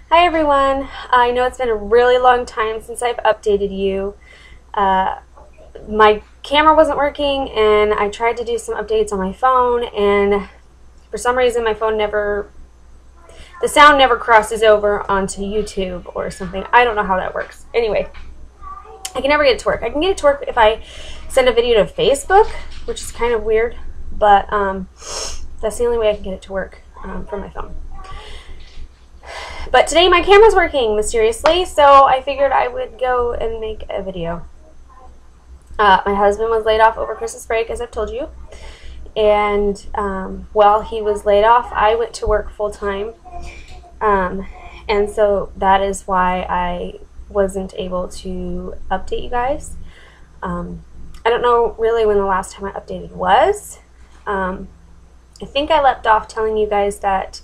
Hi everyone. I know it's been a really long time since I've updated you. My camera wasn't working and I tried to do some updates on my phone, and for some reason my phone the sound never crosses over onto YouTube or something. I don't know how that works. Anyway, I can never get it to work. I can get it to work if I send a video to Facebook, which is kind of weird, but that's the only way I can get it to work from my phone. But today my camera's working mysteriously, so I figured I would go and make a video. My husband was laid off over Christmas break, as I've told you. And while he was laid off, I went to work full-time. And so that is why I wasn't able to update you guys. I don't know really when the last time I updated was. I think I left off telling you guys that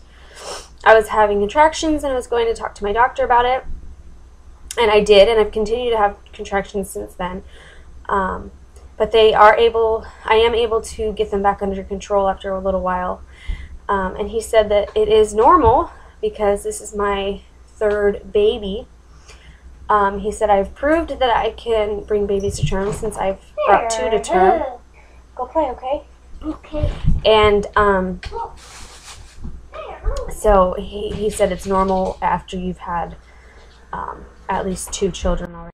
I was having contractions and I was going to talk to my doctor about it. And I did, and I've continued to have contractions since then. But I am able to get them back under control after a little while. And he said that it is normal because this is my third baby. He said I've proved that I can bring babies to term since I've brought 2 to term. Go play, okay? Okay. And so he said it's normal after you've had at least 2 children already.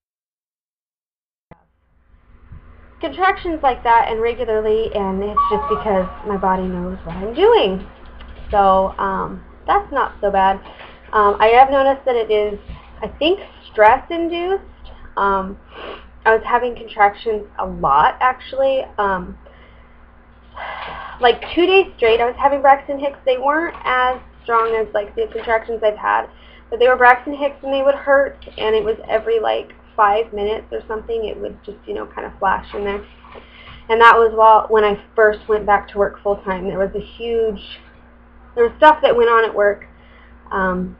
Contractions like that and regularly, and it's just because my body knows what I'm doing. So that's not so bad. I have noticed that it is, I think, stress-induced. I was having contractions a lot, actually. Like 2 days straight, I was having Braxton Hicks. They weren't as strong as like the contractions I've had, but they were Braxton Hicks and they would hurt, and it was every like 5 minutes or something. It would just, kind of flash in there. And that was when I first went back to work full time. There was stuff that went on at work to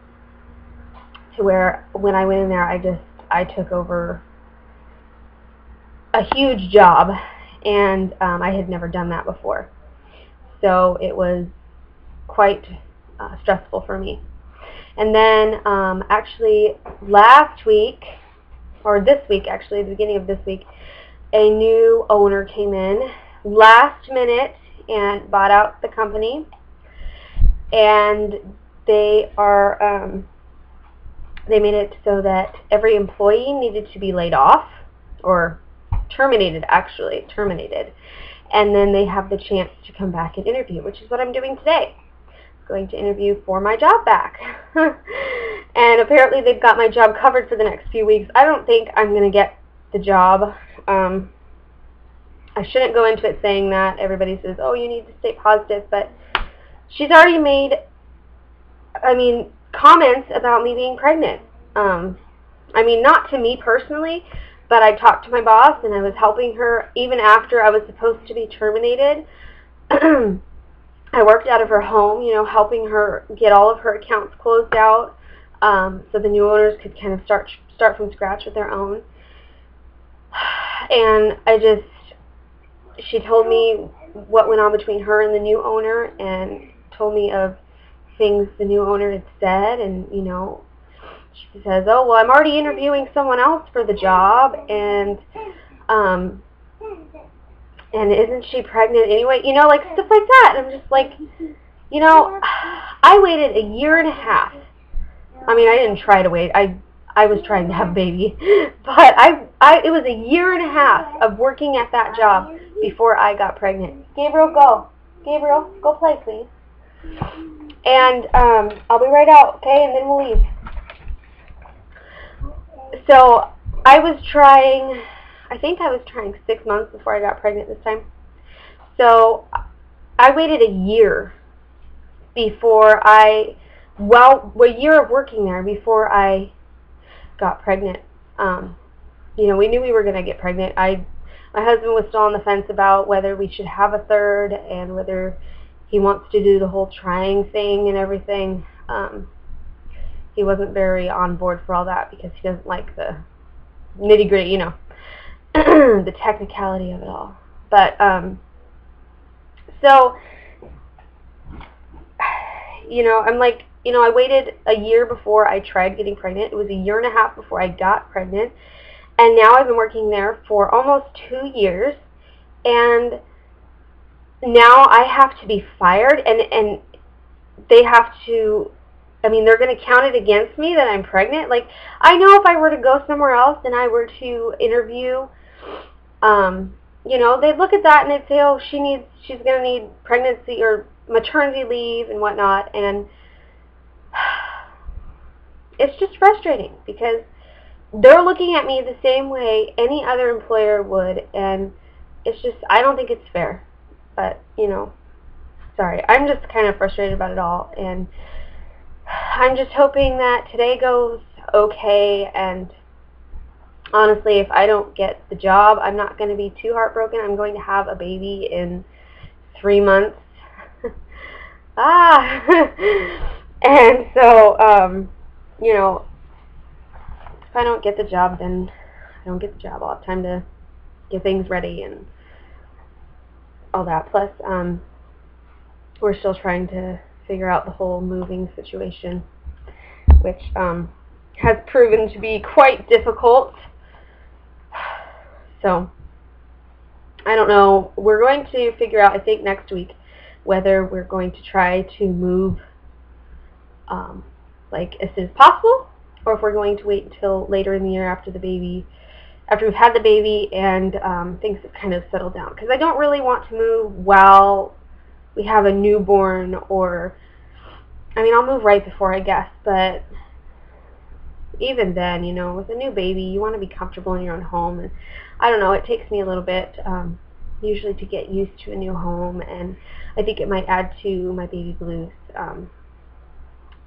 where when I went in there, I took over a huge job, and I had never done that before. So it was quite stressful for me. And then actually last week, or this week actually, the beginning of this week, a new owner came in last minute and bought out the company. And they made it so that every employee needed to be laid off, or terminated, actually, terminated. And then they have the chance to come back and interview, which is what I'm doing today. I'm going to interview for my job back. And apparently they've got my job covered for the next few weeks. I don't think I'm going to get the job. I shouldn't go into it saying that. Everybody says, oh, you need to stay positive, but she's already made, comments about me being pregnant. Not to me personally, but I talked to my boss, and I was helping her even after I was supposed to be terminated. I worked out of her home, helping her get all of her accounts closed out, so the new owners could kind of start from scratch with their own. And she told me what went on between her and the new owner, and told me of things the new owner had said, and, she says, oh, well, I'm already interviewing someone else for the job, and isn't she pregnant anyway? Like stuff like that. And I'm just like, I waited a year and a half. I didn't try to wait. I was trying to have a baby. But it was a year and a half of working at that job before I got pregnant. Gabriel, go. Gabriel, go play, please. And I'll be right out, okay? And then we'll leave. So I think I was trying 6 months before I got pregnant this time. So I waited a year before a year of working there before I got pregnant. We knew we were going to get pregnant. My husband was still on the fence about whether we should have a third and whether he wants to do the whole trying thing and everything. He wasn't very on board for all that because he doesn't like the nitty-gritty, the technicality of it all. But, so, I'm like, you know, I waited a year before I tried getting pregnant. It was a year and a half before I got pregnant. And now I've been working there for almost 2 years. And now I have to be fired, and they have to, I mean, they're going to count it against me that I'm pregnant. Like, I know if I were to go somewhere else and I were to interview, you know, they'd look at that and they'd say, oh, she's going to need pregnancy or maternity leave and whatnot. And it's just frustrating because they're looking at me the same way any other employer would, and it's just, I don't think it's fair. But, you know, sorry, I'm just kind of frustrated about it all, and I'm just hoping that today goes okay. And honestly, if I don't get the job, I'm not going to be too heartbroken. I'm going to have a baby in 3 months. And so, you know, if I don't get the job, then I don't get the job. I'll have time to get things ready and all that. Plus, we're still trying to figure out the whole moving situation, which has proven to be quite difficult. So, I don't know. We're going to figure out, I think, next week whether we're going to try to move like as soon as possible, or if we're going to wait until later in the year after we've had the baby and things have kind of settled down. Because I don't really want to move while we have a newborn, or, I mean, I'll move right before, I guess, but even then, you know, with a new baby, you want to be comfortable in your own home, and I don't know, it takes me a little bit usually to get used to a new home, and I think it might add to my baby blues.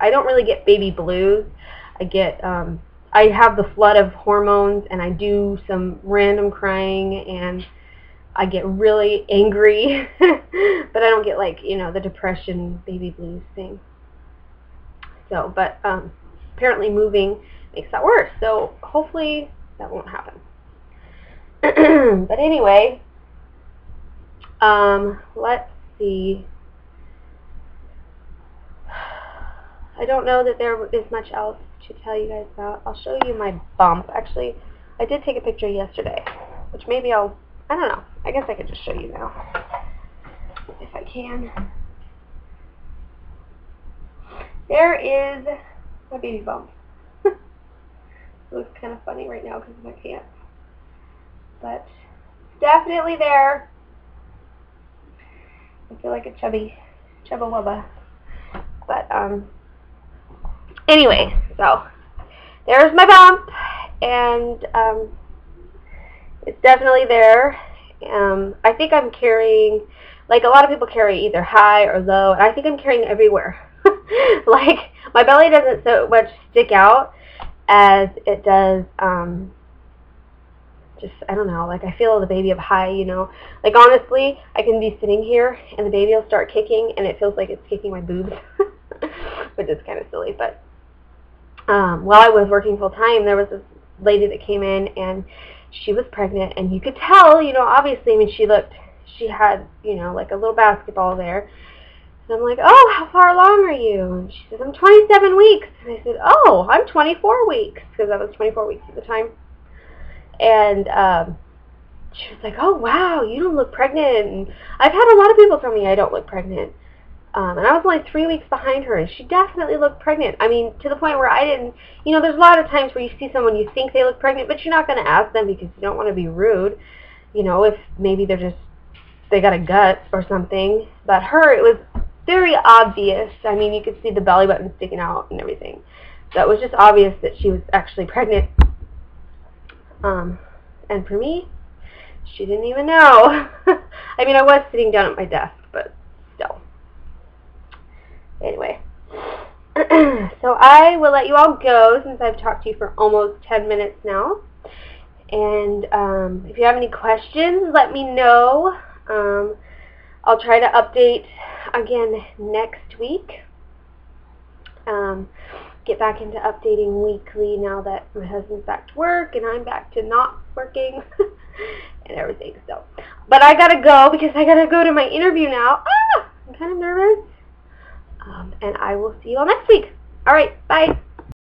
I don't really get baby blues. I have the flood of hormones, and I do some random crying, and I get really angry, but I don't get, like, you know, the depression baby blues thing. So, but apparently moving makes that worse, so hopefully that won't happen. But anyway, let's see. I don't know that there is much else to tell you guys about. I'll show you my bump. Actually, I did take a picture yesterday, which maybe I don't know. I guess I could just show you now, if I can. There is my baby bump. It looks kind of funny right now because of my pants. But definitely there. I feel like a chubba wubba. But, anyway, so there's my bump, and it's definitely there. I think I'm carrying, like a lot of people carry either high or low, and I think I'm carrying everywhere. Like, my belly doesn't so much stick out as it does, just, I don't know, like I feel the baby up high, you know. Like, honestly, I can be sitting here and the baby will start kicking and it feels like it's kicking my boobs, which is kind of silly. But while I was working full time, there was this lady that came in and she was pregnant, and you could tell, you know, obviously, I mean, she had, you know, like a little basketball there. And I'm like, oh, how far along are you? And she says, I'm 27 weeks. And I said, oh, I'm 24 weeks, because I was 24 weeks at the time. And she was like, oh, wow, you don't look pregnant. And I've had a lot of people tell me I don't look pregnant. And I was only 3 weeks behind her, and she definitely looked pregnant. I mean, to the point where I didn't, you know, there's a lot of times where you see someone, you think they look pregnant, but you're not going to ask them because you don't want to be rude. You know, if maybe they got a gut or something. But her, it was very obvious. I mean, you could see the belly button sticking out and everything. So it was just obvious that she was actually pregnant. And for me, she didn't even know. I mean, I was sitting down at my desk, but still. Anyway. So I will let you all go since I've talked to you for almost 10 minutes now. And if you have any questions, let me know. I'll try to update again next week. Get back into updating weekly now that my husband's back to work and I'm back to not working and everything. So, but I gotta go because I gotta go to my interview now. I'm kind of nervous. And I will see you all next week. All right, bye.